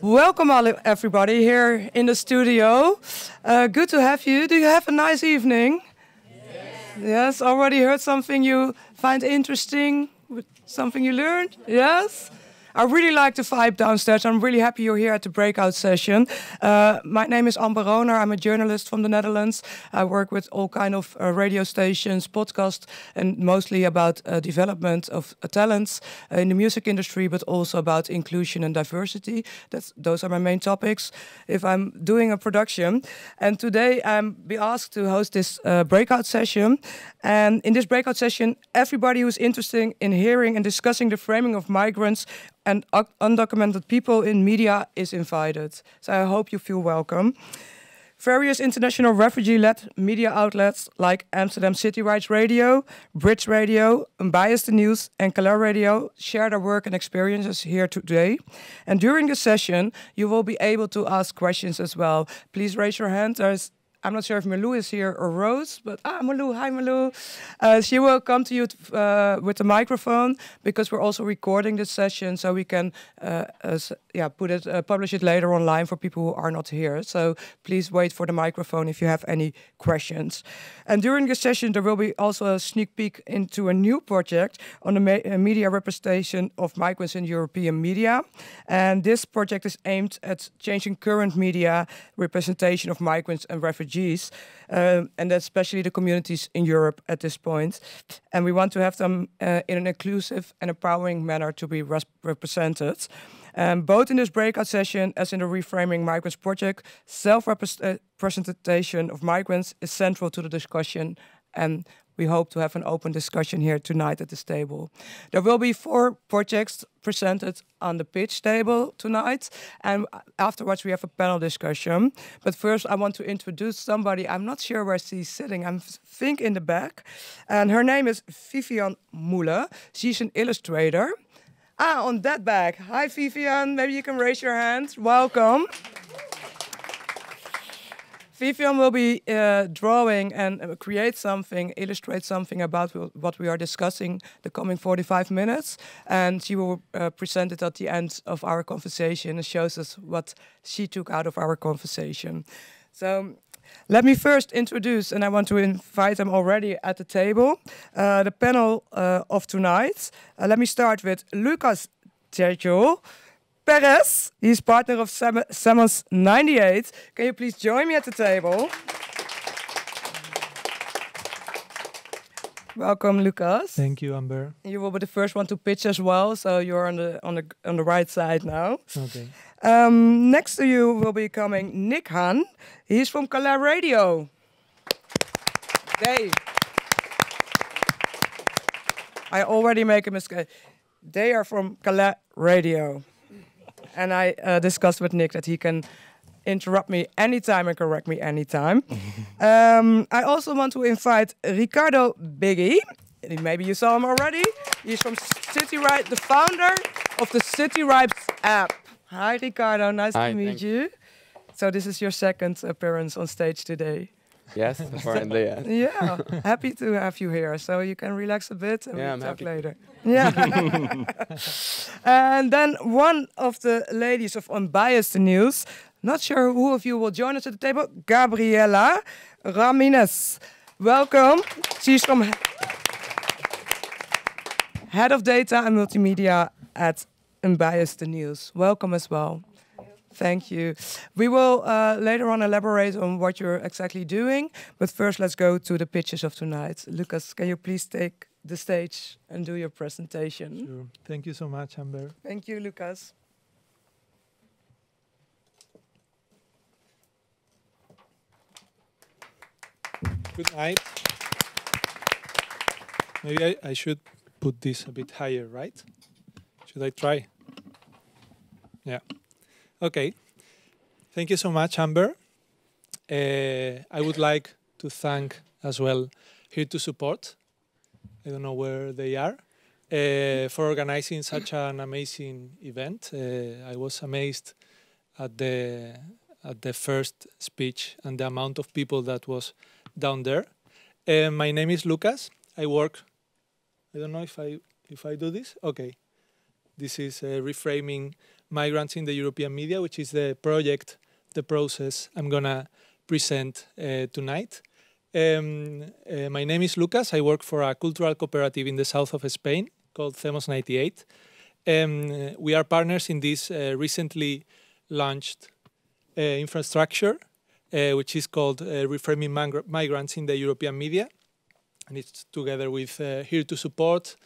Welcome everybody here in the studio. Good to have you. Do you have a nice evening? Yes, already heard something you find interesting? Something you learned? Yes? I really like the vibe downstairs. I'm really happy you're here at the breakout session. My name is Rohner. I'm a journalist from the Netherlands. I work with all kind of radio stations, podcasts, and mostly about development of talents in the music industry, but also about inclusion and diversity. Those are my main topics if I'm doing a production. And today I'm be asked to host this breakout session. And in this breakout session, everybody who's interested in hearing and discussing the framing of migrants and undocumented people in media is invited. So I hope you feel welcome. Various international refugee-led media outlets like Amsterdam City Rights Radio, Bridge Radio, Unbias News, and Calais Radio share their work and experiences here today. And during the session, you will be able to ask questions as well. Please raise your hand. I'm not sure if Malou is here or Rose, but Malou, hi Malou. She will come to you with the microphone because we're also recording this session, so we can publish it later online for people who are not here. So please wait for the microphone if you have any questions. And during the session, there will be also a sneak peek into a new project on the media representation of migrants in European media. And this project is aimed at changing current media representation of migrants and refugees. And especially the communities in Europe at this point. And we want to have them in an inclusive and empowering manner to be represented. Both in this breakout session as in the Reframing Migrants project, self-representation of migrants is central to the discussion, and we hope to have an open discussion here tonight at this table. There will be 4 projects presented on the pitch table tonight, and afterwards we have a panel discussion. But first I want to introduce somebody. I'm not sure where she's sitting. I think in the back. And her name is Vivian Moele. She's an illustrator. On that back. Hi Vivian, maybe you can raise your hand. Welcome. Vivian will be drawing and create something, illustrate something about what we are discussing the coming 45 minutes. And she will present it at the end of our conversation and shows us what she took out of our conversation. So let me first introduce, and I want to invite them already at the table, the panel of tonight. Let me start with Lucas Sergio Perez. He's partner of Summons 98. Can you please join me at the table? Welcome, Lucas. Thank you, Amber. You will be the first one to pitch as well, so you're on the right side now. Okay. Next to you will be coming Nick Han. He's from Calais Radio. I already make a mistake. They are from Calais Radio. And I discussed with Nick that he can interrupt me anytime and correct me anytime. I also want to invite Ricardo Biggie. Maybe you saw him already. He's from City Rights, the founder of the City Rights app. Hi, Ricardo. Nice to meet you. So this is your second appearance on stage today. Yes, apparently, yes. Yeah, happy to have you here. So you can relax a bit and we'll talk later. Yeah. And then one of the ladies of Unbias News, not sure who of you will join us at the table, Gabriela Ramines. Welcome. She's from Head of Data and Multimedia at Unbias News. Welcome as well. Thank you. We will later on elaborate on what you're exactly doing, but first let's go to the pitches of tonight. Lucas, can you please take the stage and do your presentation? Sure. Thank you so much, Amber. Thank you, Lucas. Good night. Maybe I should put this a bit higher, right? Should I try? Yeah. Okay. Thank you so much, Amber. I would like to thank as well Here to Support. I don't know where they are. For organizing such an amazing event. I was amazed at the first speech and the amount of people that was down there. My name is Lucas. I work. I don't know if I do this. Okay. This is Reframing migrants in the European media, which is the project, the process I'm going to present tonight. My name is Lucas. I work for a cultural cooperative in the south of Spain called Cemos 98. We are partners in this recently launched infrastructure, which is called Reframing Migrants in the European Media. And it's together with Here to Support,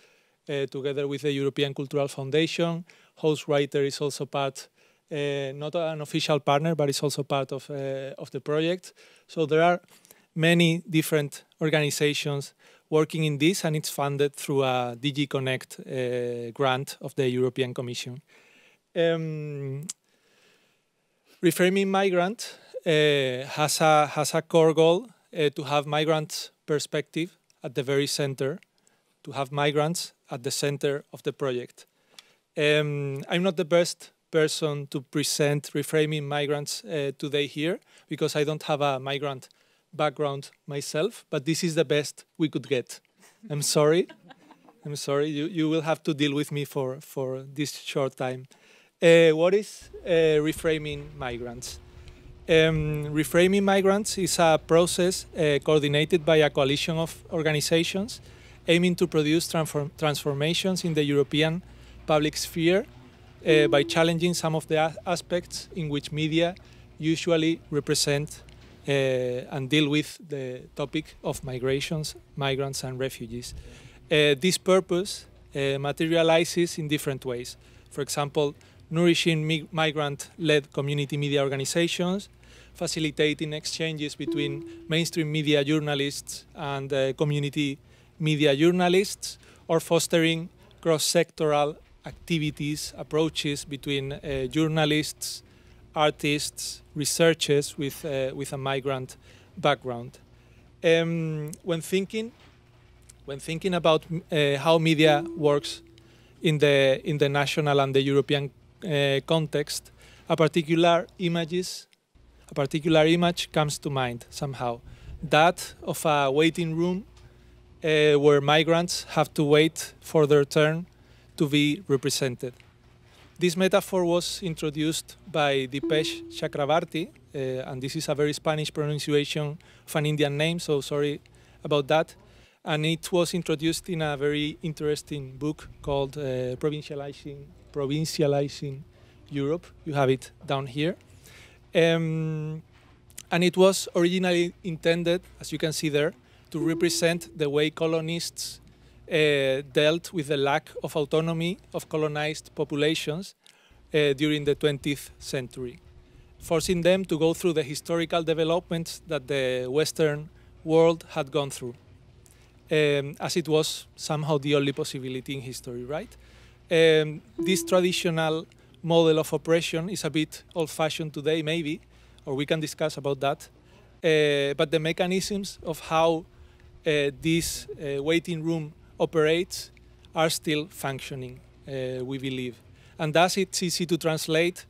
together with the European Cultural Foundation. Hostwriter is also part, not an official partner, but it's also part of the project. So there are many different organizations working in this, and it's funded through a DG Connect grant of the European Commission. Reframing Migrant has a core goal to have migrant perspective at the very center, to have migrants at the center of the project. I'm not the best person to present Reframing Migrants today here, because I don't have a migrant background myself, but this is the best we could get. I'm sorry. I'm sorry. You will have to deal with me for this short time. What is Reframing Migrants? Reframing Migrants is a process coordinated by a coalition of organizations aiming to produce transformations in the European public sphere by challenging some of the aspects in which media usually represent and deal with the topic of migrations, migrants and refugees. This purpose materializes in different ways. For example, nourishing migrant-led community media organizations, facilitating exchanges between mainstream media journalists and community media journalists, or fostering cross-sectoral activities, approaches between journalists, artists, researchers with a migrant background. When thinking about how media works in the national and the European context, a particular image comes to mind somehow. That of a waiting room where migrants have to wait for their turn to be represented. This metaphor was introduced by Dipesh Chakrabarty, and this is a very Spanish pronunciation of an Indian name, so sorry about that. And it was introduced in a very interesting book called Provincializing Europe. You have it down here. And it was originally intended, as you can see there, to represent the way colonists dealt with the lack of autonomy of colonized populations during the 20th century, forcing them to go through the historical developments that the Western world had gone through, as it was somehow the only possibility in history, right? This traditional model of oppression is a bit old-fashioned today, maybe, or we can discuss about that. But the mechanisms of how this waiting room operates are still functioning, we believe. And thus it's easy to translate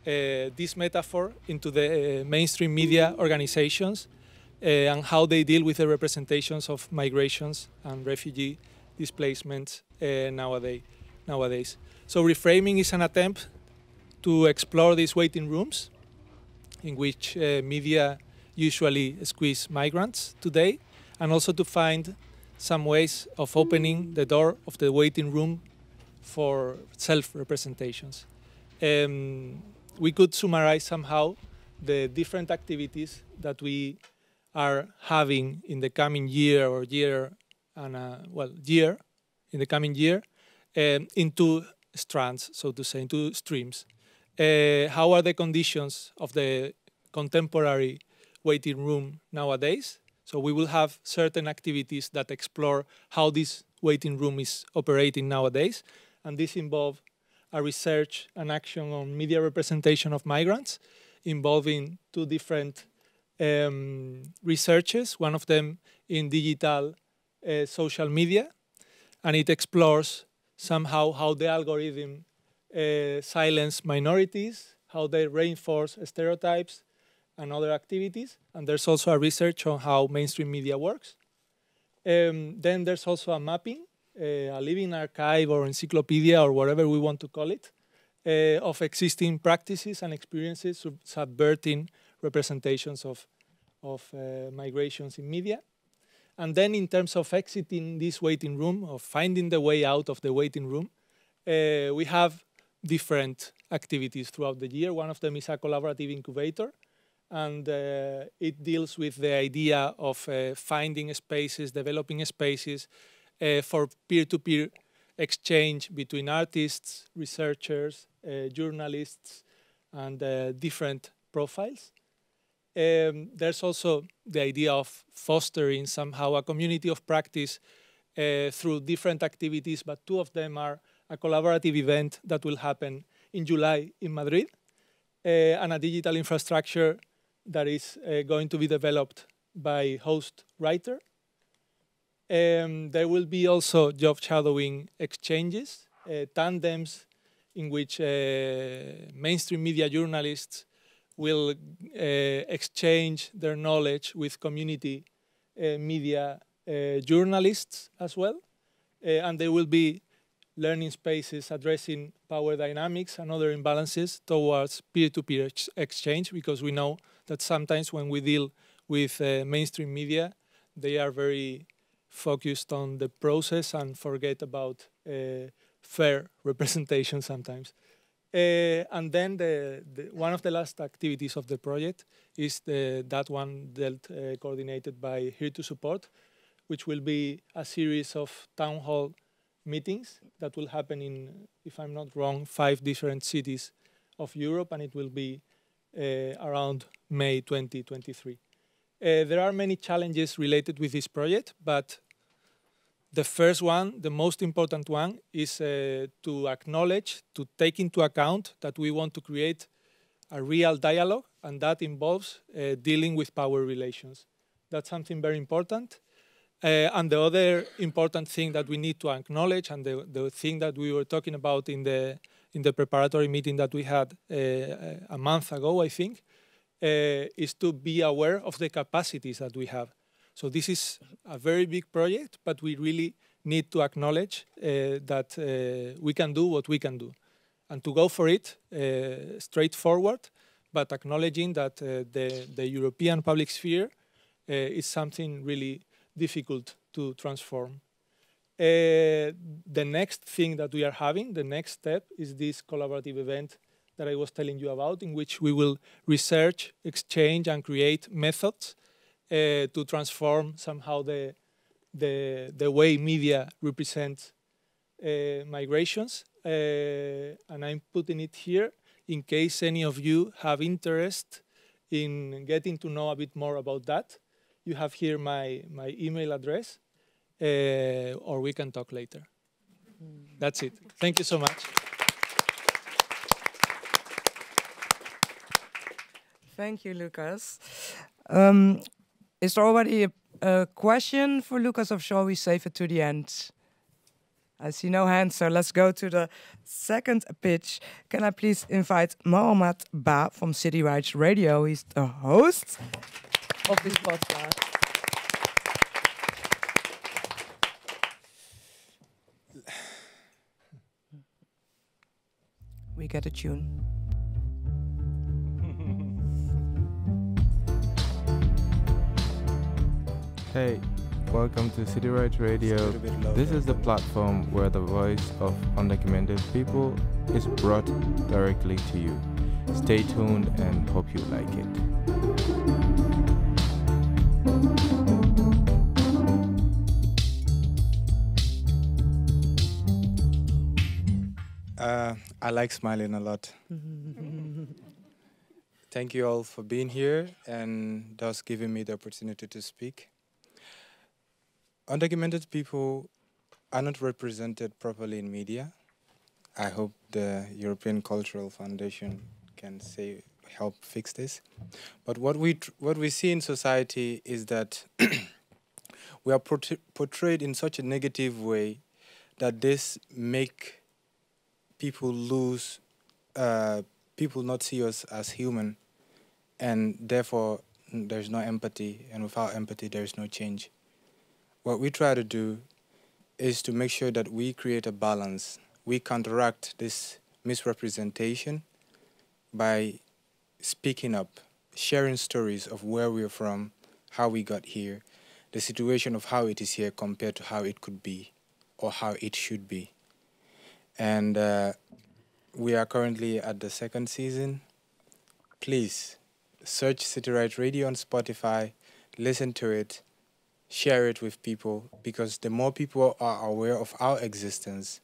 this metaphor into the mainstream media organizations and how they deal with the representations of migrations and refugee displacements nowadays. So reframing is an attempt to explore these waiting rooms in which media usually squeeze migrants today, and also to find some ways of opening the door of the waiting room for self-representations. We could summarize somehow the different activities that we are having in the coming year or year and year in the coming year into strands, so to say, into streams. How are the conditions of the contemporary waiting room nowadays? So we will have certain activities that explore how this waiting room is operating nowadays, and this involves a research and action on media representation of migrants, involving two different researches, one of them in digital social media, and it explores somehow how the algorithm silence minorities, how they reinforce stereotypes and other activities. And there's also a research on how mainstream media works. Then there's also a mapping, a living archive or encyclopedia or whatever we want to call it, of existing practices and experiences, subverting representations of migrations in media. And then in terms of exiting this waiting room, of finding the way out of the waiting room, we have different activities throughout the year. One of them is a collaborative incubator, and it deals with the idea of finding spaces, developing spaces for peer-to-peer exchange between artists, researchers, journalists, and different profiles. There's also the idea of fostering somehow a community of practice through different activities, but two of them are a collaborative event that will happen in July in Madrid, and a digital infrastructure that is going to be developed by Host Writer. There will be also job shadowing exchanges, tandems in which mainstream media journalists will exchange their knowledge with community media journalists as well. And there will be learning spaces addressing power dynamics and other imbalances towards peer-to-peer exchange, because we know that sometimes when we deal with mainstream media, they are very focused on the process and forget about fair representation sometimes. And then one of the last activities of the project is that one coordinated by Here to Support, which will be a series of town hall meetings that will happen in, if I'm not wrong, 5 different cities of Europe, and it will be around May 2023. There are many challenges related with this project, but the first one, the most important one, is to acknowledge, to take into account that we want to create a real dialogue, and that involves dealing with power relations. That's something very important. And the other important thing that we need to acknowledge, and the thing that we were talking about in the preparatory meeting that we had a month ago, I think, is to be aware of the capacities that we have. So this is a very big project, but we really need to acknowledge that we can do what we can do. And to go for it straightforward, but acknowledging that the European public sphere is something really difficult to transform. The next thing that we are having, the next step, is this collaborative event that I was telling you about, in which we will research, exchange, and create methods to transform somehow the way media represents migrations. And I'm putting it here in case any of you have interest in getting to know a bit more about that. You have here my email address, or we can talk later. That's it. Thank you so much. Thank you, Lucas. Is there already a question for Lucas, or shall we save it to the end? I see no hands, so let's go to the second pitch. Can I please invite Mohammed Ba from City Rights Radio? He's the host of this podcast. We get a tune. Hey, welcome to City Rights Radio. This is the platform where the voice of undocumented people is brought directly to you. Stay tuned and hope you like it. I like smiling a lot. Thank you all for being here and thus giving me the opportunity to speak. Undocumented people are not represented properly in media. I hope the European Cultural Foundation can help fix this. But what we see in society is that we are portrayed in such a negative way that this make people lose, people not see us as human, and therefore there's no empathy, and without empathy there is no change. What we try to do is to make sure that we create a balance. We counteract this misrepresentation by speaking up, sharing stories of where we're from, how we got here, the situation of how it is here compared to how it could be or how it should be. And we are currently at the 2nd season. Please search City Rights Radio on Spotify, listen to it, share it with people, because the more people are aware of our existence,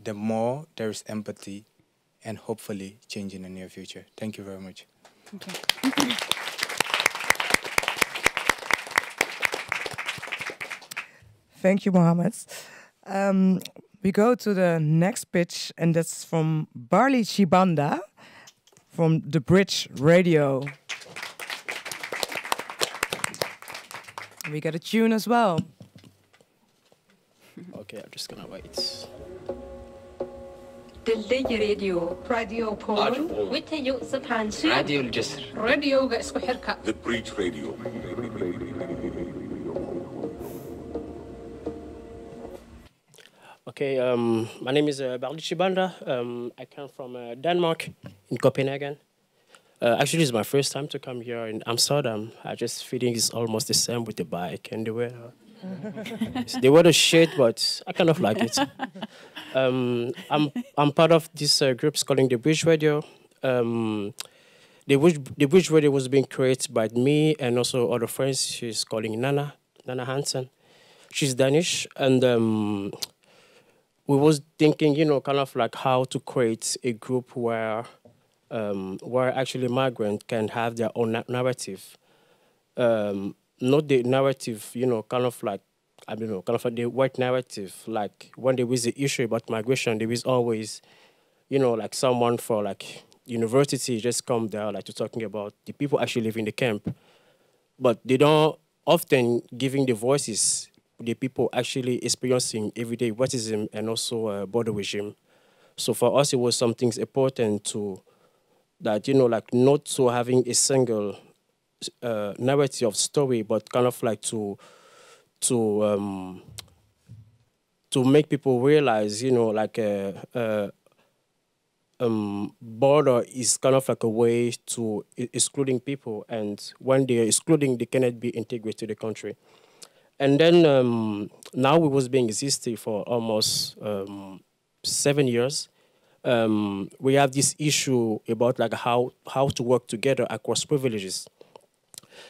the more there is empathy and hopefully change in the near future. Thank you very much. Okay. Thank you, Mohammed. We go to the next pitch, and that's from Barley Chibanda from The Bridge Radio. We got a tune as well. Okay, I'm just gonna wait. Radio Poland وتهيؤ سبحان شو راديو الجسر راديو اسكو حركة The Bridge Radio. Okay, my name is Barli Chibanda. I come from Denmark, in Copenhagen. Actually, it's my first time to come here in Amsterdam. I just feeling it's almost the same with the bike and the weather. The weather shit, but I kind of like it. I'm part of this group calling the Bridge Radio. The Bridge Radio was being created by me and also other friends. She's calling Nana Hansen. She's Danish, and we was thinking, kind of like how to create a group where actually migrants can have their own narrative. Not the narrative, kind of like, kind of like the white narrative. Like when there is an issue about migration, there is always, like someone for like university just come there like to talking about the people actually live in the camp. But they don't often giving the voices the people actually experiencing everyday racism and also border regime. So for us, it was something important to that, like not so having a single narrative of story, but kind of like to make people realize, like border is kind of like a way to excluding people, and when they're excluding, they cannot be integrated to the country. And then now we was being existing for almost 7 years. We have this issue about like how to work together across privileges.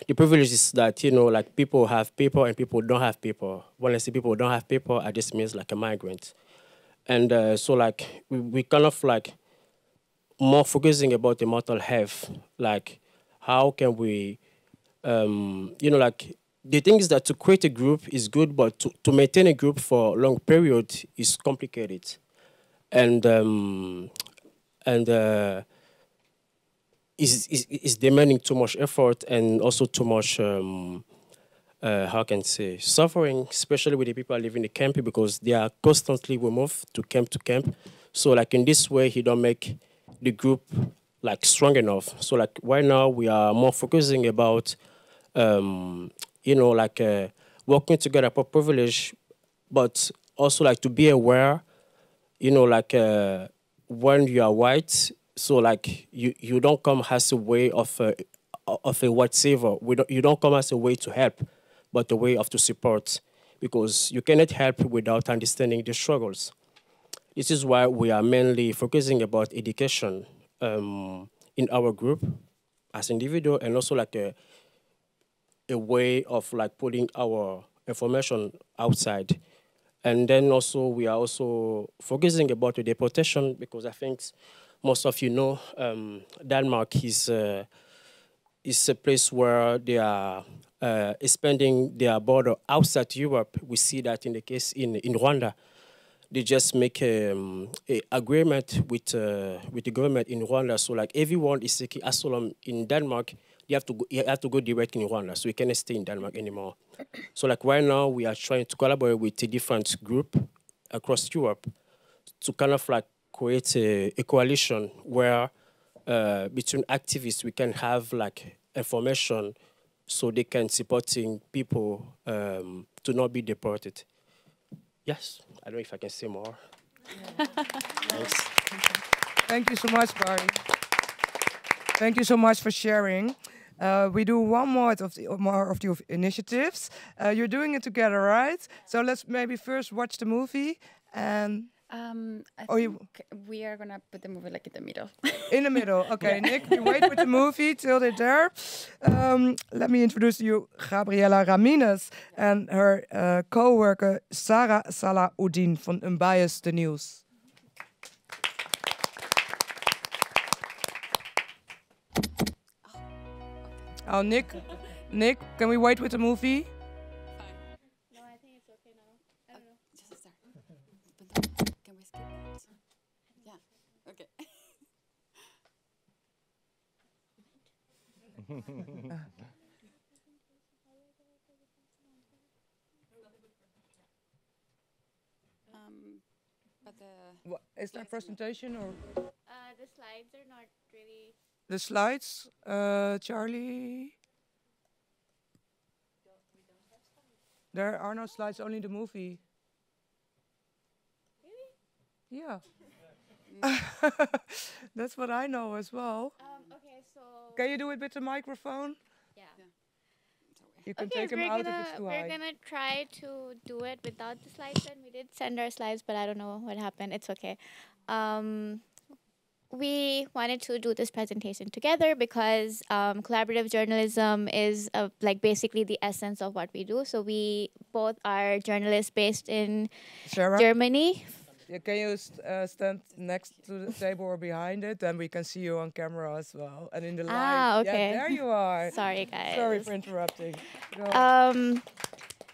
The privileges that, like people have paper and people don't have paper. When I say people don't have paper, I just means like a migrant. And so like we kind of like more focusing about the mental health. Like how can we, like the thing is that to create a group is good, but to maintain a group for a long period is complicated. And is demanding too much effort and also too much, how can I say, suffering, especially with the people living in the camp, because they are constantly removed to camp. So like in this way, he don't make the group like strong enough. So like right now we are more focusing about, like working together for privilege, but also like to be aware, like when you are white, so like you don't come as a way of a white savior. You don't come as a way to help, but a way of to support, because you cannot help without understanding the struggles. This is why we are mainly focusing about education in our group as individual, and also like a way of like putting our information outside. And then also we are also focusing about the deportation, because I think most of you know Denmark is a place where they are expanding their border outside Europe. We see that in the case in Rwanda. They just make a agreement with the government in Rwanda. So like everyone is seeking asylum in Denmark, you have to go direct in Rwanda, so you cannot stay in Denmark anymore. So like right now, we are trying to collaborate with a different group across Europe to kind of like create a coalition where between activists we can have like information so they can supporting people to not be deported. Yes, I don't know if I can say more. Thanks. Thank you so much, Barry. Thank you so much for sharing. We do one more of the initiatives. You're doing it together, right? So let's maybe first watch the movie and. I think we are gonna put the movie like in the middle. In the middle, okay. Nick, we wait with the movie till they're there. Let me introduce you Gabriela Ramines and her co-worker Sarah Salahuddin from Unbias, the news. Oh, Nick, can we wait with the movie? No, I think it's okay now. I don't know. Just start. Can we skip it? Yeah. Okay. What, is there a presentation or? The slides are not really. The slides, Charlie? There are no slides, only the movie. Really? Yeah. That's what I know as well. Okay, so. Can you do it with the microphone? Yeah. You can take them out if it's too high. We're gonna try to do it without the slides. And we did send our slides, but I don't know what happened. It's okay. We wanted to do this presentation together because collaborative journalism is like basically the essence of what we do. So we both are journalists based in Germany. Yeah, can you stand next to the table or behind it? Then we can see you on camera as well. And in the light. Okay. Yeah, there you are. Sorry, guys. Sorry for interrupting.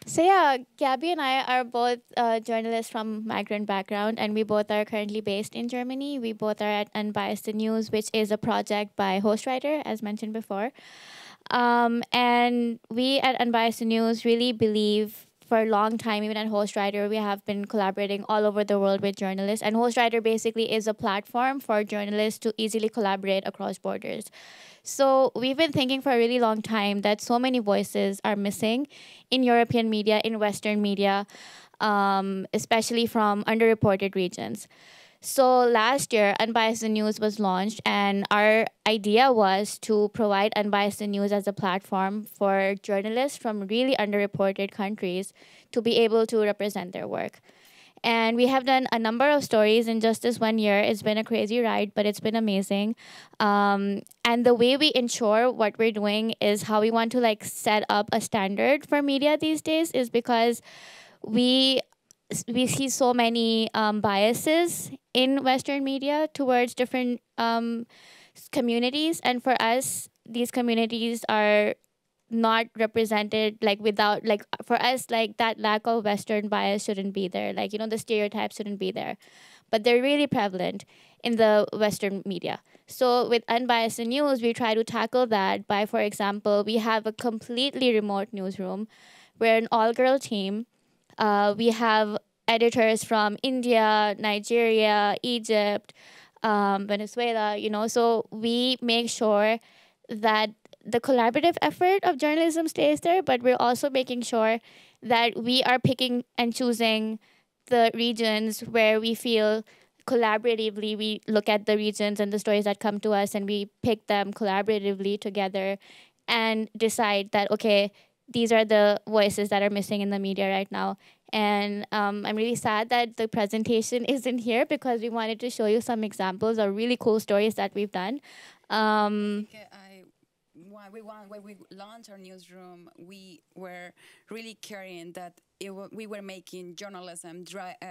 So yeah, Gabby and I are both journalists from migrant background, and we both are currently based in Germany. We both are at Unbias the News, which is a project by Hostwriter, as mentioned before. And we at Unbias the News really believe for a long time, even at Hostwriter, we have been collaborating all over the world with journalists. And Hostwriter basically is a platform for journalists to easily collaborate across borders. So we've been thinking for a really long time that so many voices are missing in European media, in Western media, especially from underreported regions. So last year, Unbiased the News was launched, and our idea was to provide Unbiased the News as a platform for journalists from really underreported countries to be able to represent their work. And we have done a number of stories in just this 1 year. It's been a crazy ride, but it's been amazing. And the way we ensure what we're doing is how we want to like set up a standard for media these days is because we see so many biases in Western media towards different communities. And for us, these communities are not represented like without like for us like that lack of Western bias shouldn't be there, like, you know, the stereotypes shouldn't be there, but they're really prevalent in the Western media. So with Unbiased the News, we try to tackle that by, for example, we have a completely remote newsroom. We're an all-girl team. We have editors from India, Nigeria, Egypt, Venezuela, you know, so we make sure that the collaborative effort of journalism stays there, but we're also making sure that we are picking and choosing the regions where we feel collaboratively, we look at the regions and the stories that come to us and we pick them collaboratively together and decide that, okay, these are the voices that are missing in the media right now. And I'm really sad that the presentation isn't here because we wanted to show you some examples of really cool stories that we've done. When we launched our newsroom, we were really caring that we were making journalism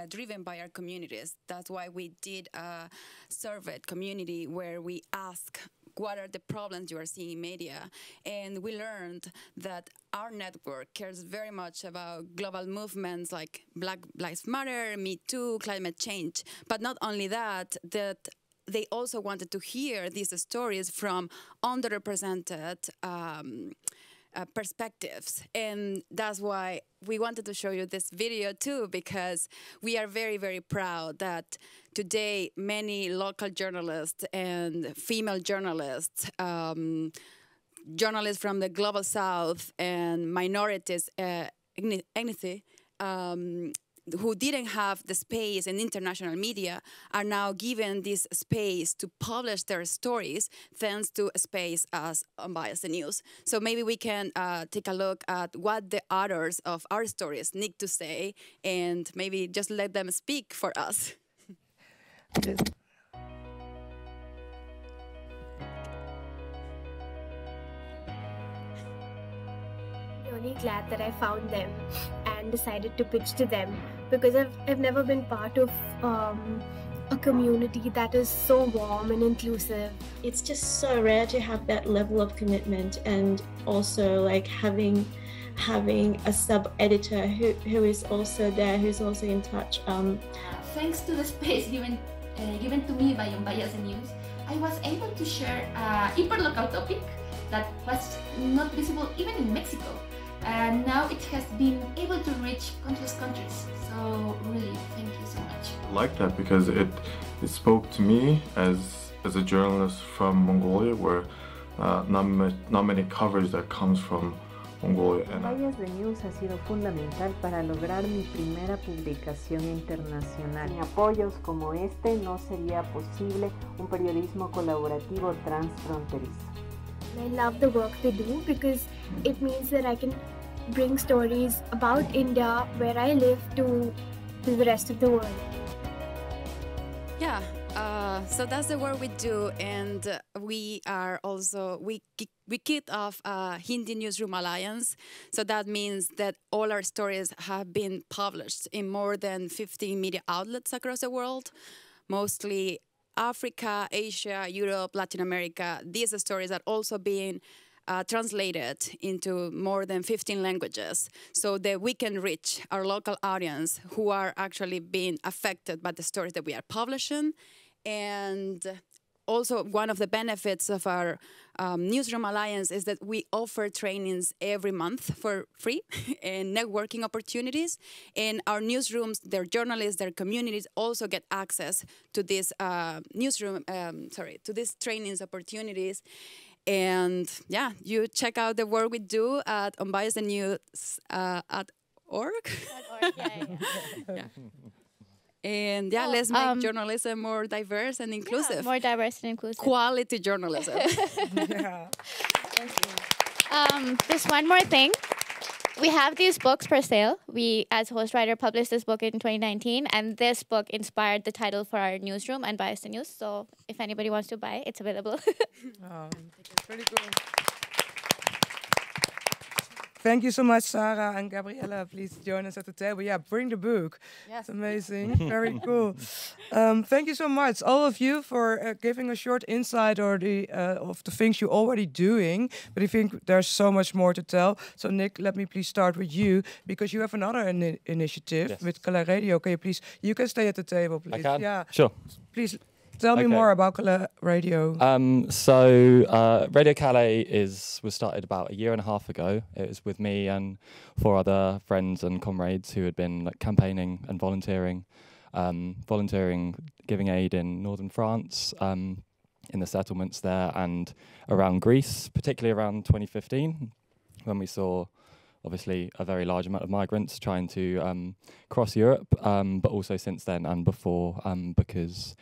driven by our communities. That's why we did a survey community where we ask, what are the problems you are seeing in media? And we learned that our network cares very much about global movements like Black Lives Matter, Me Too, climate change. But not only that, they also wanted to hear these stories from underrepresented perspectives. And that's why we wanted to show you this video too, because we are very, very proud that today many local journalists and female journalists, journalists from the global south and minorities, ethnicity, who didn't have the space in international media are now given this space to publish their stories thanks to a space as Unbiased News. So maybe we can take a look at what the authors of our stories need to say and maybe just let them speak for us. Really glad that I found them and decided to pitch to them, because I've never been part of a community that is so warm and inclusive. It's just so rare to have that level of commitment, and also like having a sub-editor who is also there, who's also in touch. Thanks to the space given to me by Unbias News, I was able to share a hyperlocal topic that was not visible even in Mexico. And now it has been able to reach countless countries. So really, thank you so much. I like that because it spoke to me as a journalist from Mongolia, where not many coverage that comes from Mongolia. Unbias de News ha sido fundamental para lograr mi primera publicación internacional. Sin apoyos como este no sería posible un periodismo colaborativo transfronterizo. I love the work they do because it means that I can bring stories about India, where I live, to the rest of the world. Yeah, so that's the work we do, and we are also, we kicked off a Hindi Newsroom Alliance, so that means that all our stories have been published in more than 50 media outlets across the world, mostly Africa, Asia, Europe, Latin America. These stories are also being translated into more than 15 languages so that we can reach our local audience who are actually being affected by the stories that we are publishing. And also, one of the benefits of our Newsroom Alliance is that we offer trainings every month for free and networking opportunities. And our newsrooms, their journalists, their communities also get access to this to these trainings opportunities. And yeah, you check out the work we do at unbiasednews.org. Yeah. And yeah, let's make journalism more diverse and inclusive. Yeah, more diverse and inclusive. Quality journalism. Yeah. Just one more thing. We have these books for sale. We, as Host Writer, published this book in 2019, and this book inspired the title for our newsroom, Unbiased News. So if anybody wants to buy it, it's available. It's pretty cool. Thank you so much, Sarah and Gabriella. Please join us at the table. Yeah, bring the book. Yes. It's amazing. Very cool. Thank you so much, all of you, for giving a short insight of the things you're already doing. But I think there's so much more to tell. So, Nick, let me please start with you, because you have another initiative with Calais Radio. Okay, please, you can stay at the table, please. I can? Yeah. Sure. Please. Tell me more about Calais Radio. Radio Calais was started about a year and a half ago. It was with me and 4 other friends and comrades who had been campaigning and volunteering, giving aid in northern France, in the settlements there and around Greece, particularly around 2015, when we saw obviously a very large amount of migrants trying to cross Europe, but also since then and before, because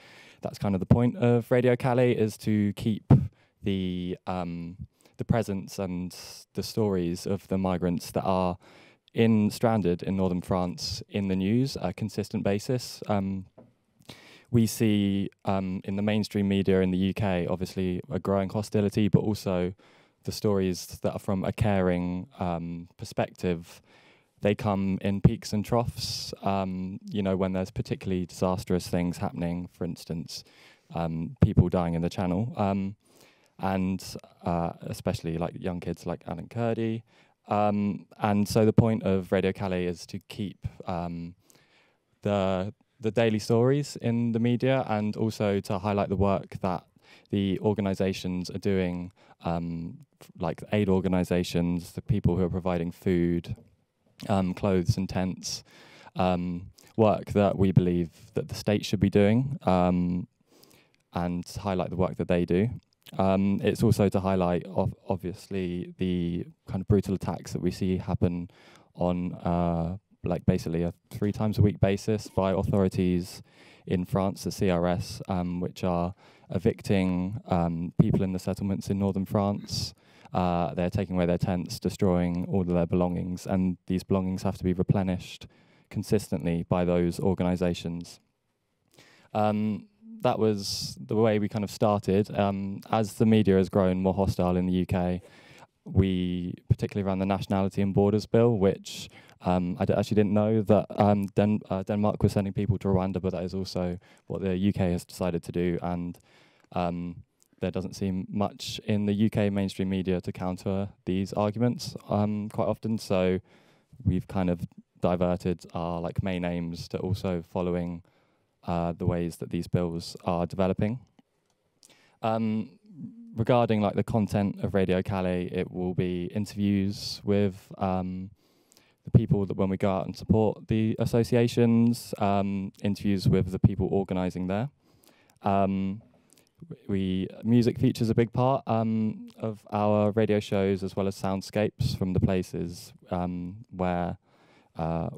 that's kind of the point of Radio Calais, is to keep the presence and the stories of the migrants that are stranded in northern France in the news at a consistent basis. We see in the mainstream media in the UK, obviously, a growing hostility, but also the stories that are from a caring perspective. They come in peaks and troughs, when there's particularly disastrous things happening, for instance, people dying in the Channel, and especially young kids like Alan Kurdi. And so the point of Radio Calais is to keep the daily stories in the media, and also to highlight the work that the organisations are doing, like aid organisations, the people who are providing food, clothes and tents, work that we believe that the state should be doing, and highlight the work that they do. It's also to highlight, obviously, the kind of brutal attacks that we see happen on like basically a 3 times a week basis by authorities in France, the CRS, which are evicting people in the settlements in northern France. They're taking away their tents, destroying all of their belongings, and these belongings have to be replenished consistently by those organisations. That was the way we kind of started. As the media has grown more hostile in the UK, we, particularly around the Nationality and Borders Bill, which actually didn't know that Denmark was sending people to Rwanda, but that is also what the UK has decided to do, and there doesn't seem much in the UK mainstream media to counter these arguments quite often, so we've kind of diverted our main aims to also following the ways that these bills are developing. Regarding the content of Radio Calais, it will be interviews with the people that when we go out and support the associations, interviews with the people organising there. Music features a big part of our radio shows, as well as soundscapes from the places where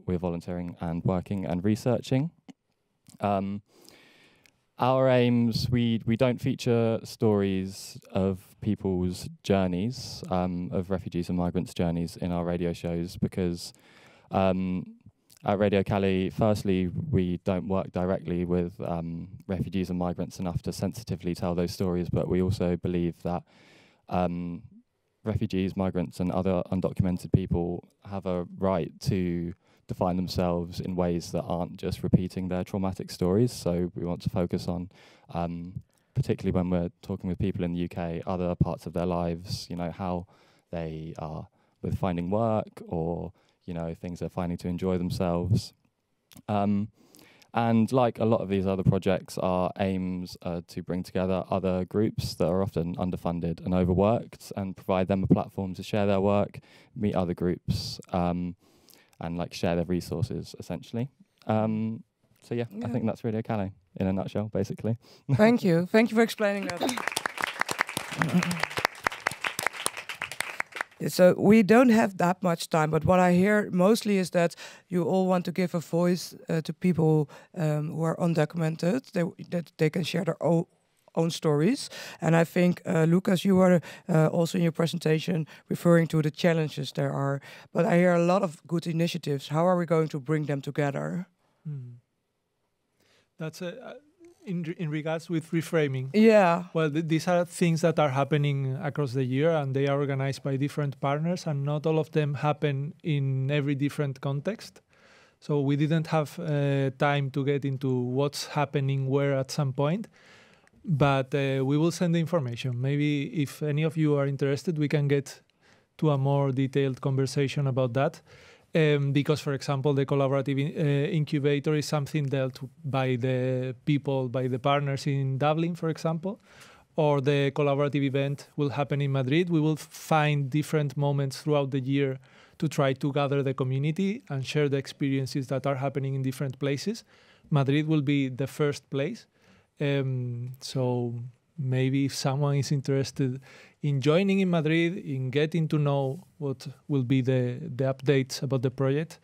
we're volunteering and working and researching. Our aims, we don't feature stories of people's journeys, of refugees and migrants' journeys in our radio shows, because at Radio Calais, firstly, we don't work directly with refugees and migrants enough to sensitively tell those stories, but we also believe that refugees, migrants, and other undocumented people have a right to define themselves in ways that aren't just repeating their traumatic stories. So we want to focus on, particularly when we're talking with people in the UK, other parts of their lives, how they are with finding work, or things they're finding to enjoy themselves. And like a lot of these other projects, our aims are to bring together other groups that are often underfunded and overworked, and provide them a platform to share their work, meet other groups, and share their resources, essentially. So yeah, I think that's Radio Calais in a nutshell, basically. Thank you for explaining that. So we don't have that much time, but what I hear mostly is that you all want to give a voice to people who are undocumented, that they can share their own stories. And I think, Lucas, you were also in your presentation referring to the challenges there are, but I hear a lot of good initiatives. How are we going to bring them together? That's in regards with reframing. Yeah. Well, these are things that are happening across the year, and they are organized by different partners, and not all of them happen in every different context. So we didn't have time to get into what's happening where at some point, but we will send the information. Maybe if any of you are interested, we can get to a more detailed conversation about that. Because, for example, the collaborative incubator is something dealt by the people, by the partners in Dublin, for example, or the collaborative event will happen in Madrid. We will find different moments throughout the year to try to gather the community and share the experiences that are happening in different places. Madrid will be the first place. So maybe if someone is interested in joining in Madrid, in getting to know what will be the updates about the project,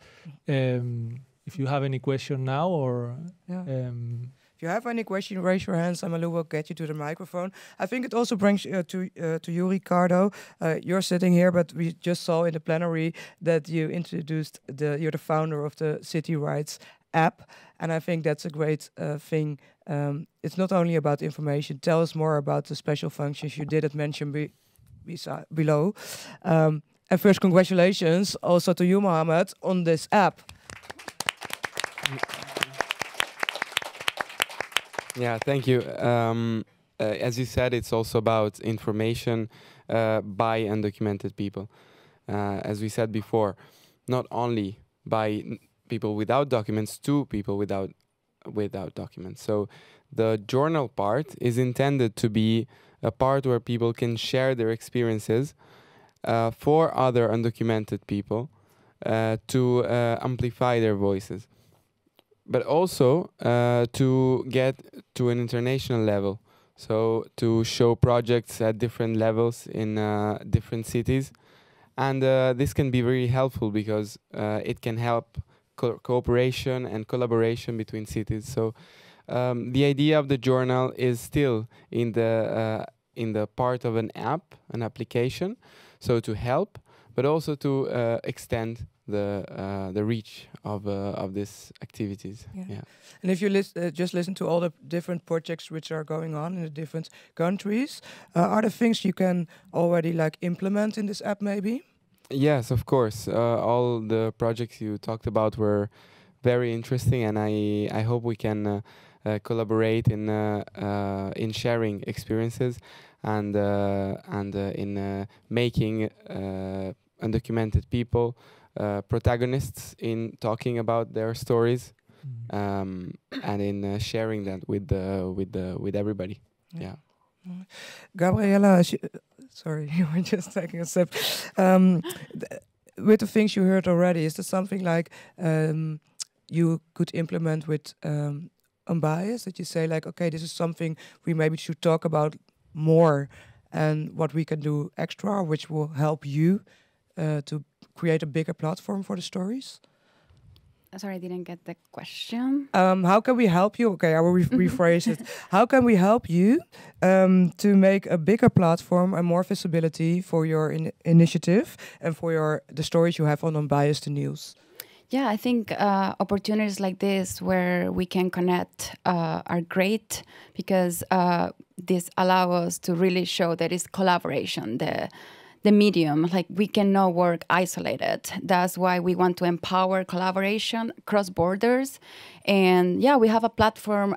if you have any question now, or if you have any question, raise your hands. Amalou will get you to the microphone. I think it also brings to you, Ricardo. You're sitting here, but we just saw in the plenary that you introduced you're the founder of the City Rights app, and I think that's a great thing. It's not only about information. Tell us more about the special functions you didn't mention below. And first, congratulations also to you, Mohammed, on this app. Yeah, thank you. As you said, it's also about information by undocumented people. As we said before, not only by people without documents to people without documents. So the journal part is intended to be a part where people can share their experiences for other undocumented people to amplify their voices, but also to get to an international level. So to show projects at different levels in different cities. And this can be very helpful because it can help cooperation and collaboration between cities. So the idea of the journal is still in the part of an app, an application, so to help, but also to extend the reach of these activities. Yeah. And if you just listen to all the different projects which are going on in the different countries, are there things you can already like implement in this app maybe? Yes, of course. All the projects you talked about were very interesting, and I hope we can collaborate in sharing experiences and in making undocumented people protagonists in talking about their stories, and in sharing that with everybody. Yeah. Gabriella, sorry, you were just taking a sip. With the things you heard already, is there something like you could implement with Unbias, that you say like, okay, this is something we maybe should talk about more, and what we can do extra, which will help you to create a bigger platform for the stories? Sorry, I didn't get the question. How can we help you? Okay, I will rephrase it. How can we help you to make a bigger platform and more visibility for your initiative and for the stories you have on Unbiased News? Yeah, I think opportunities like this where we can connect are great, because this allows us to really show that it's collaboration, the medium. Like, we cannot work isolated. That's why we want to empower collaboration across borders. And yeah, we have a platform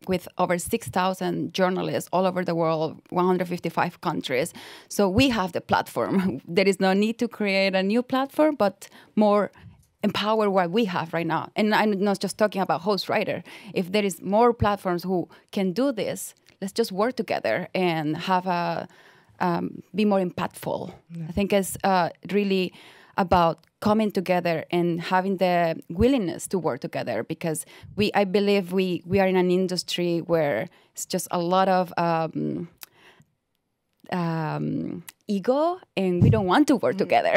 with over 6,000 journalists all over the world, 155 countries. So we have the platform. There is no need to create a new platform, but more empower what we have right now. And I'm not just talking about Ghostwriter. If there is more platforms who can do this, let's just work together and have be more impactful. Yeah. I think it's really about coming together and having the willingness to work together, because I believe we are in an industry where it's just a lot of ego, and we don't want to work together.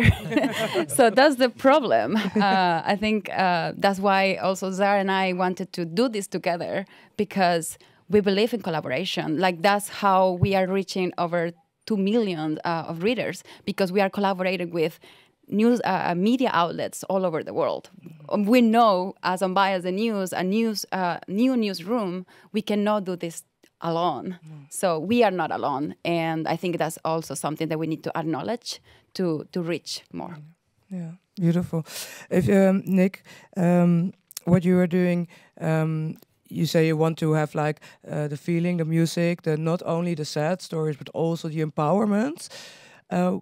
So that's the problem. I think that's why also Zara and I wanted to do this together, because we believe in collaboration. Like, that's how we are reaching over 2 million of readers, because we are collaborating with news media outlets all over the world. We know, as Unbiased News, new newsroom, we cannot do this alone. So we are not alone, and I think that's also something that we need to acknowledge to reach more. Yeah, beautiful. If Nick, what you are doing, you say you want to have like the feeling, the music, not only the sad stories, but also the empowerment.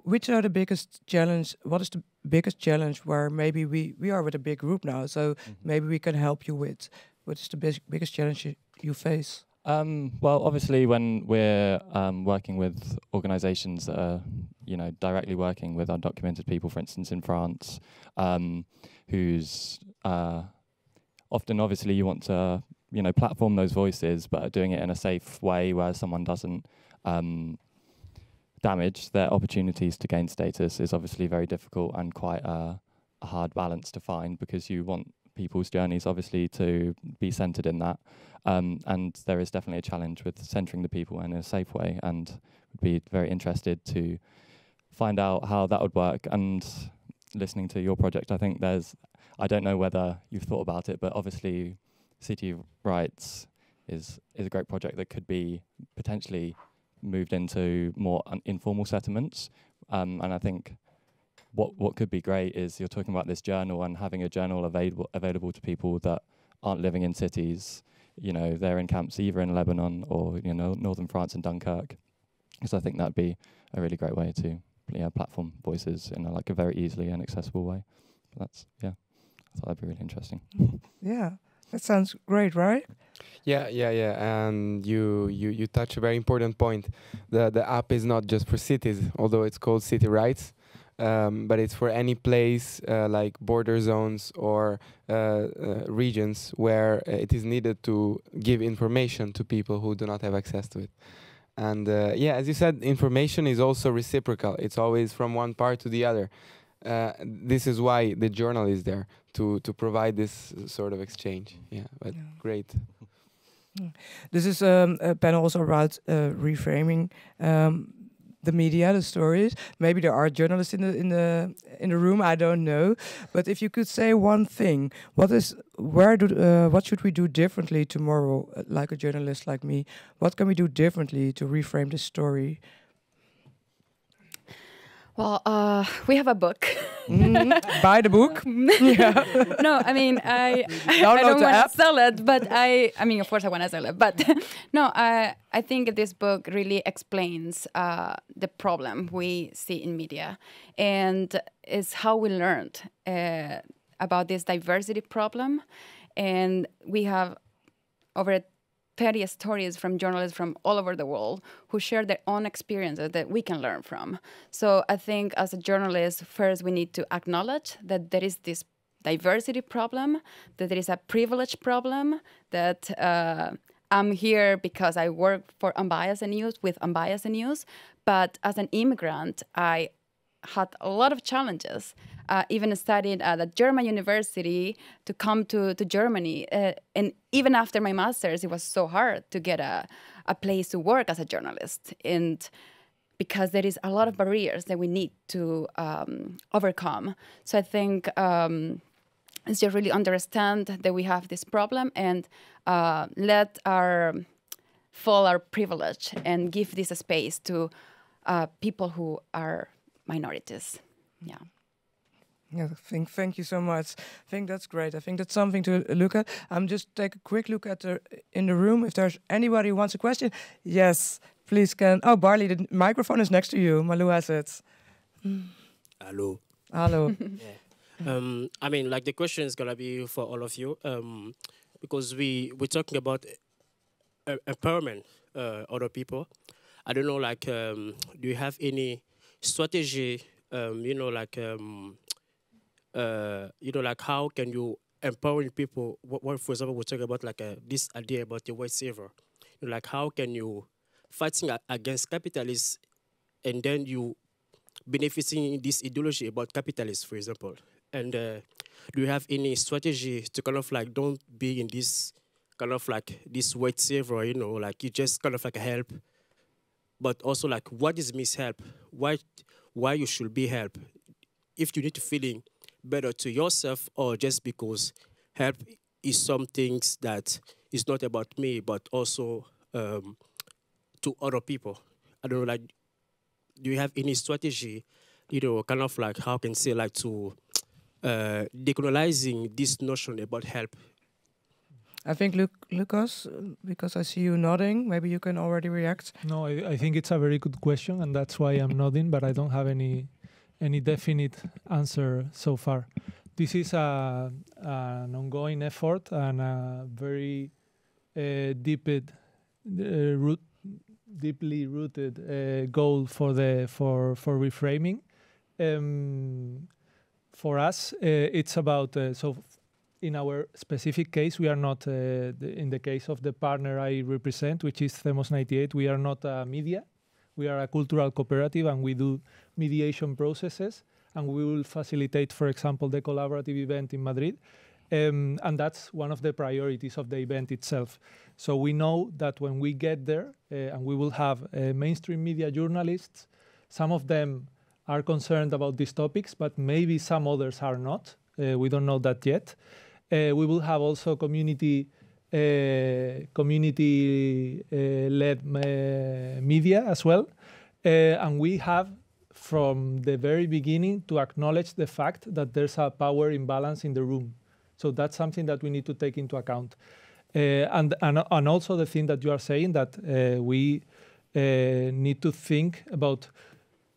Which are the biggest challenge? What is the biggest challenge where maybe we are with a big group now, so maybe we can help you with? What is the biggest challenge you face? Well, obviously, when we're working with organisations that are, directly working with undocumented people, for instance, in France, who's often, obviously, you want to, platform those voices, but doing it in a safe way where someone doesn't damage their opportunities to gain status is obviously very difficult and quite a hard balance to find, because you want people's journeys obviously to be centred in that. And there is definitely a challenge with centering the people in a safe way, and would be very interested to find out how that would work. And listening to your project, I think I don't know whether you've thought about it, but obviously City Rights is a great project that could be potentially moved into more informal settlements. And I think what could be great is you're talking about this journal, and having a journal available to people that aren't living in cities. They're in camps either in Lebanon or northern France and Dunkirk. So I think that'd be a really great way to platform voices in a very easily and accessible way. I thought that'd be really interesting. Yeah, that sounds great, right? Yeah. And you touch a very important point. The app is not just for cities, although it's called City Rights. But it's for any place like border zones or regions where it is needed to give information to people who do not have access to it. And as you said, information is also reciprocal. It's always from one part to the other. This is why the journal is there, to provide this sort of exchange. Yeah, but great. This is a panel also about reframing the media, the stories. Maybe there are journalists in the room. I don't know. But if you could say one thing, what should we do differently tomorrow? Like a journalist like me, what can we do differently to reframe the story? Well, we have a book. Buy the book. Yeah. No, I mean, I don't want to sell it, but I mean, of course, I want to sell it. But no, I think this book really explains the problem we see in media, and is how we learned about this diversity problem. And we have over 30 stories from journalists from all over the world who share their own experiences that we can learn from. So I think as a journalist, first we need to acknowledge that there is this diversity problem, that there is a privilege problem, that I'm here because I work for Unbias News, with Unbias News, but as an immigrant, I had a lot of challenges. Even studied at a German university to come to Germany. And even after my master's, it was so hard to get a place to work as a journalist. And because there is a lot of barriers that we need to overcome. So I think it's just really understand that we have this problem and let our privilege and give this a space to people who are minorities. Yeah. Yeah, thank you so much. I think that's great. I think that's something to look at. Just take a quick look at in the room. If there's anybody who wants a question, yes, please can. Oh, Barley, the microphone is next to you. Malou has it. Hello. Hello. Yeah. I mean, like the question is gonna be for all of you, because we're talking about empowerment other people. I don't know, like, do you have any strategy? Like how can you empower people? What for example, we're talking about like this idea about the white savior. Like how can you fighting against capitalists and then you benefiting this ideology about capitalists, for example? And do you have any strategy to kind of like don't be in this kind of like this white savior, like you just kind of like help, but also like what is mishelp? Why you should be help? If you need to feeling better to yourself or just because help is some things that is not about me, but also to other people. I don't know, like, do you have any strategy, kind of like how can say like to decolonizing this notion about help? I think Lucas, because I see you nodding, maybe you can already react. No, I think it's a very good question, and that's why I'm nodding, but I don't have any definite answer so far. This is an ongoing effort and a very deeply rooted goal for reframing. For us, it's about in our specific case, we are not in the case of the partner I represent, which is Themos 98. We are not a media. We are a cultural cooperative, and we do mediation processes, and we will facilitate, for example, the collaborative event in Madrid. And that's one of the priorities of the event itself. So we know that when we get there, and we will have mainstream media journalists, some of them are concerned about these topics, but maybe some others are not. We don't know that yet. We will have also community-led media as well. And we have, from the very beginning, to acknowledge the fact that there's a power imbalance in the room. So that's something that we need to take into account. And also the thing that you are saying, that we need to think about,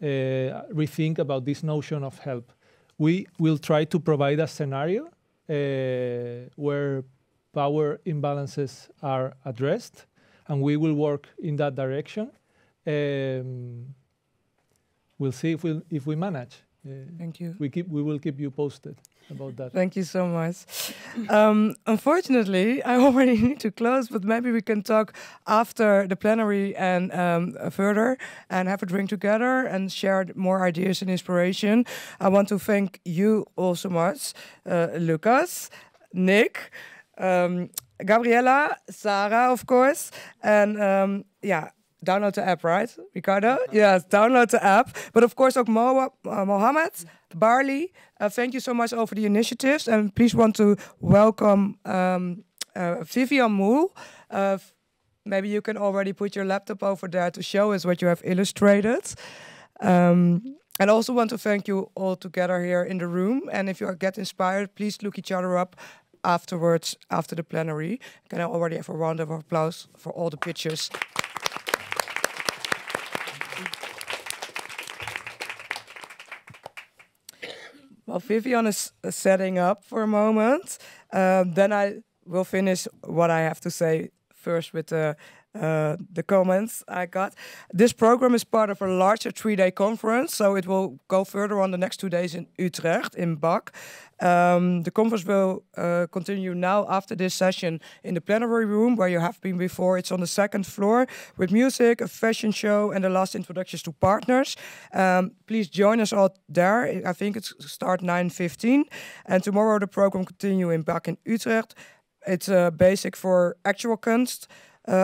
rethink about this notion of help. We will try to provide a scenario where power imbalances are addressed, and we will work in that direction. We'll see if we manage. Thank you. We will keep you posted about that. Thank you so much. Unfortunately, I already need to close, but maybe we can talk after the plenary and further and have a drink together and share more ideas and inspiration. I want to thank you all so much, Lucas, Nick, Gabriella, Sarah, of course, and download the app, right, Ricardo? Yes, download the app. But of course, ook Mohammed, Barley. Thank you so much over the initiatives. And please want to welcome Vivian Moel. Maybe you can already put your laptop over there to show us what you have illustrated. And also want to thank you all together here in the room. And if you get inspired, please look each other up afterwards, after the plenary. Can I already have a round of applause for all the pictures? While Vivian is setting up for a moment, then I will finish what I have to say first with the comments I got. This program is part of a larger 3-day conference, so it will go further on the next 2 days in Utrecht, in Bak. The conference will continue now after this session in the plenary room where you have been before. It's on the 2nd floor with music, a fashion show, and the last introductions to partners. Please join us all there. I think it's start 9:15. And tomorrow the program continue in Bak in Utrecht. It's basic for actual kunst,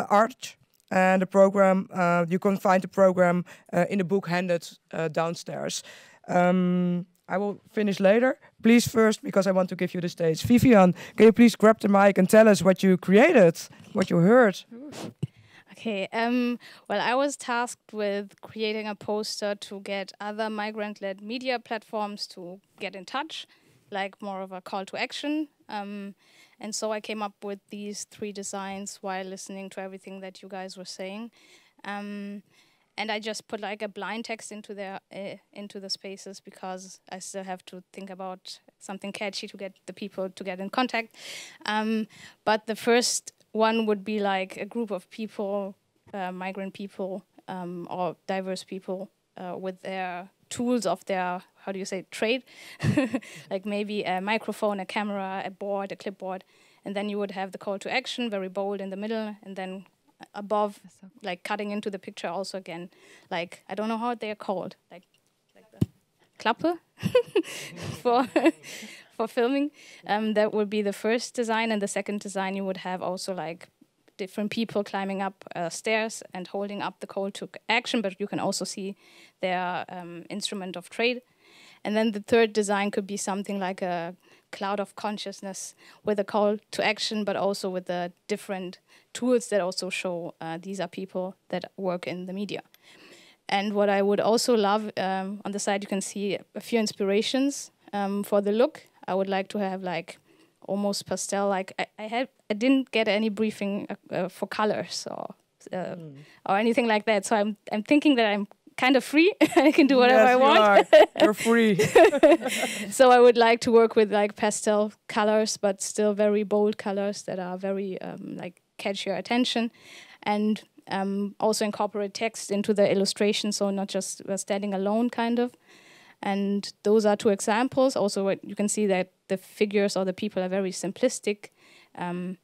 art, and the program, you can find the program in the book handed downstairs. I will finish later. Please first, because I want to give you the stage. Vivian, can you please grab the mic and tell us what you created, what you heard? Okay, well, I was tasked with creating a poster to get other migrant-led media platforms to get in touch, like more of a call to action. And so I came up with these 3 designs while listening to everything that you guys were saying. And I just put like a blind text into the spaces because I still have to think about something catchy to get the people to get in contact. But the first one would be like a group of people, migrant people or diverse people with their tools of their, how do you say, trade, like maybe a microphone, a camera, a board, a clipboard, and then you would have the call to action, very bold in the middle, and then above, like cutting into the picture also again, like, I don't know how they are called, like the Klappe for filming. That would be the first design, and the second design you would have also like different people climbing up stairs and holding up the call to action, but you can also see their instrument of trade. And then the third design could be something like a cloud of consciousness with a call to action, but also with the different tools that also show these are people that work in the media. And what I would also love, on the side you can see a few inspirations for the look. I would like to have like almost pastel, like I didn't get any briefing for colors or anything like that. So I'm thinking that I'm kind of free. I can do whatever I want. You're free. So I would like to work with like pastel colors, but still very bold colors that are very like catch your attention, and also incorporate text into the illustration, so not just standing alone kind of. And those are 2 examples. Also, what you can see that the figures or the people are very simplistic, and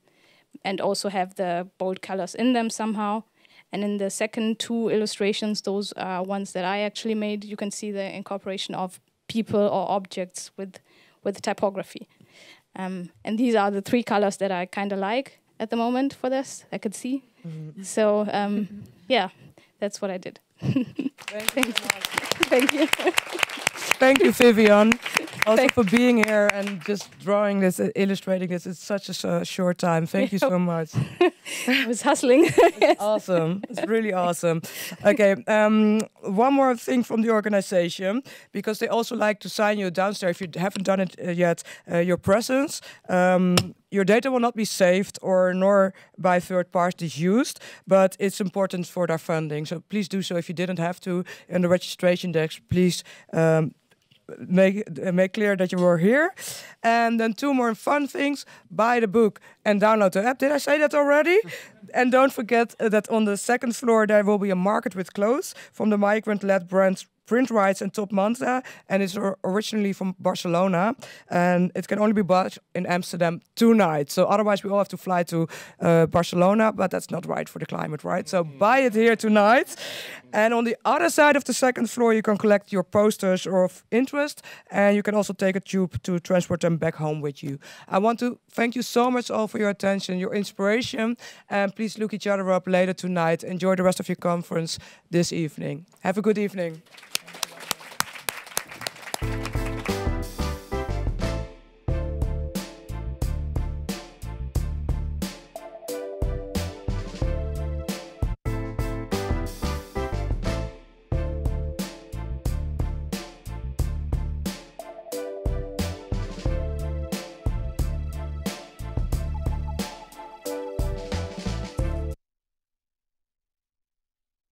also have the bold colors in them somehow. And in the second 2 illustrations, those are ones that I actually made. You can see the incorporation of people or objects with typography. And these are the 3 colors that I kind of like at the moment for this, I could see. Mm-hmm. So, yeah, that's what I did. Thank you. Thank you, Vivian, also for being here and just drawing this, illustrating this. It's such a short time. Thank you so much. I was hustling. It's awesome. It's really awesome. Okay, one more thing from the organization, because they also like to sign you downstairs if you haven't done it yet, your presence. Your data will not be saved nor by third parties used, but it's important for their funding. So please do so if you didn't have to. In the registration desk, please make clear that you were here. And then 2 more fun things: buy the book and download the app. Did I say that already? And don't forget that on the 2nd floor there will be a market with clothes from the migrant-led brand print rights and Top Manta, and it's originally from Barcelona, and it can only be bought in Amsterdam tonight. So otherwise we all have to fly to Barcelona, but that's not right for the climate, right? So buy it here tonight. And on the other side of the second floor, you can collect your posters or of interest, and you can also take a tube to transport them back home with you. I want to thank you so much all for your attention, your inspiration, and please look each other up later tonight. Enjoy the rest of your conference this evening. Have a good evening.